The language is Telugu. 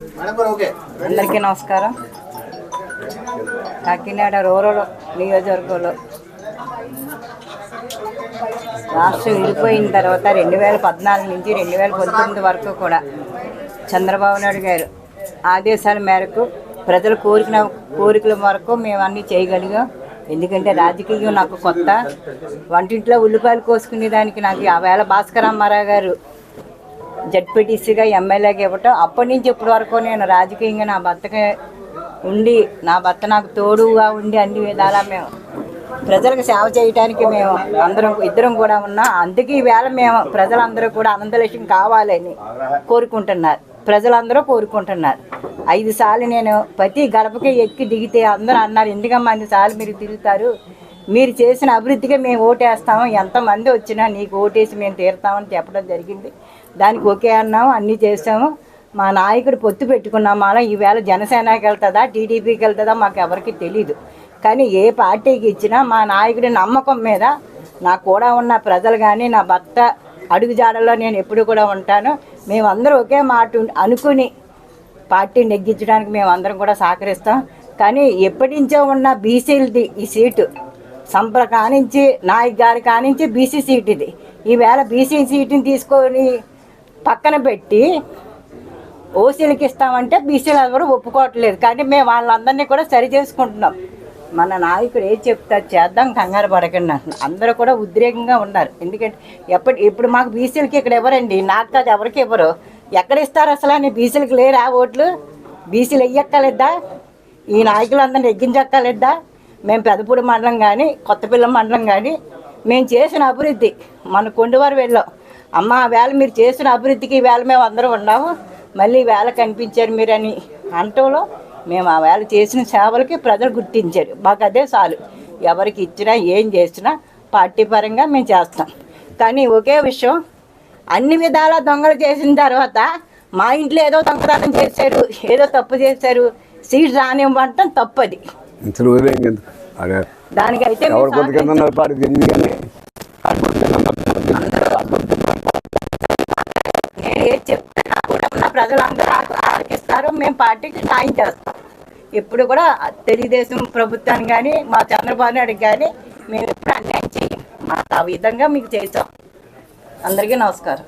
అందరికీ నమస్కారం. కాకినాడ రూరల్ నియోజకవర్గంలో రాష్ట్రం విడిపోయిన తర్వాత 2014 నుంచి 2019 వరకు కూడా చంద్రబాబు నాయుడు గారు ఆదేశాల మేరకు ప్రజలు కోరికల వరకు మేము అన్నీ చేయగలిగాం. ఎందుకంటే రాజకీయం నాకు కొత్త. వంటింట్లో ఉల్లిపాయలు కోసుకునే దానికి నాకు ఆ వేళ భాస్కర్ రామారావు గారు జడ్పీటీసీగా ఎమ్మెల్యేగా ఇవ్వటం, అప్పటి నుంచి ఇప్పటి వరకు నేను రాజకీయంగా నా భర్తకి ఉండి, నా భర్త నాకు తోడుగా ఉండి అన్ని విధాలా మేము ప్రజలకు సేవ చేయడానికి మేము ఇద్దరం కూడా ఉన్నాం. అందుకే ఈవేళ మేము ప్రజలందరూ కూడా ఆనందలక్ష్మి కావాలని కోరుకుంటున్నారు. ప్రజలందరూ కోరుకుంటున్నారు. 5 సార్లు నేను ప్రతి గడపకి ఎక్కి దిగితే అందరూ అన్నారు, ఎందుకమ్మా 5 సార్లు మీరు తిరుగుతారు, మీరు చేసిన అభివృద్ధిగా మేము ఓటేస్తాము, ఎంతమంది వచ్చినా నీకు ఓటేసి మేము తీరుతామని చెప్పడం జరిగింది. దానికి ఓకే అన్నాము, అన్నీ చేసాము. మా నాయకుడు పొత్తు పెట్టుకున్నాం. అలా ఈవేళ జనసేనకి వెళ్తుందా టీడీపీకి వెళ్తుందా మాకు ఎవరికి తెలీదు. కానీ ఏ పార్టీకి ఇచ్చినా మా నాయకుడి నమ్మకం మీద నాకు కూడా ఉన్న ప్రజలు కానీ నా భర్త అడుగుజాడల్లో నేను ఎప్పుడు కూడా ఉంటాను. మేమందరూ ఒకే మాట అనుకుని పార్టీని నెగ్గించడానికి మేమందరం కూడా సహకరిస్తాం. కానీ ఎప్పటి నుంచో ఉన్న బీసీలది ఈ సీటు సంప్ర కానించి నాయక్ గారి కానించి బీసీ సీట్ ఇది. ఈవేళ బీసీ సీటుని తీసుకొని పక్కన పెట్టి ఓసీలకి ఇస్తామంటే బీసీలు ఎవరు ఒప్పుకోవట్లేదు. కానీ మేము వాళ్ళందరినీ కూడా సరి చేసుకుంటున్నాం. మన నాయకుడు ఏం చెప్తారు చేద్దాం, కంగారు పడకండి అంటున్నారు. అందరూ కూడా ఉద్రేకంగా ఉన్నారు. ఎందుకంటే ఇప్పుడు మాకు బీసీలకి ఇక్కడ ఎవరండి, నాకు కాదు ఎవరికి ఇవ్వరు. ఎక్కడ ఇస్తారు అసలు అని బీసీలకి లేరా ఓట్లు? బీసీలు వెయ్యక్కలేద్దా? ఈ నాయకులందరినీ ఎగ్గించక్కలేద్దా? మేము పెదపూడి మండలం కానీ కొత్తపిల్ల మండలం కానీ మేము చేసిన అభివృద్ధి మన కొండవారు వెళ్ళాం. అమ్మ వేళ మీరు చేసిన అభివృద్ధికి వేళ మేము అందరం ఉన్నాము, మళ్ళీ వేళ కనిపించారు మీరని అంటంలో మేము ఆ వేళ చేసిన సేవలకి ప్రజలు గుర్తించారు. మాకు అదే చాలు. ఎవరికి ఇచ్చినా ఏం చేసినా పార్టీ పరంగా మేము చేస్తాం. కానీ ఒకే విషయం, అన్ని విధాలా దొంగలు చేసిన తర్వాత మా ఇంట్లో ఏదో దొంగతనం చేశారు, ఏదో తప్పు చేశారు, సీట్ రానివ్వటం తప్పది. దానికైతే నేను ఏది చెప్తున్నా కూడా ఉన్న ప్రజలందరూ ఆలకిస్తారు. మేము పార్టీకి సాయం చేస్తాం. ఎప్పుడు కూడా తెలుగుదేశం ప్రభుత్వాన్ని కానీ మా చంద్రబాబు నాయుడు కానీ మేము ఎప్పుడు అన్యాయం చేయం. మాకు ఆ విధంగా మీకు చేసాం. అందరికీ నమస్కారం.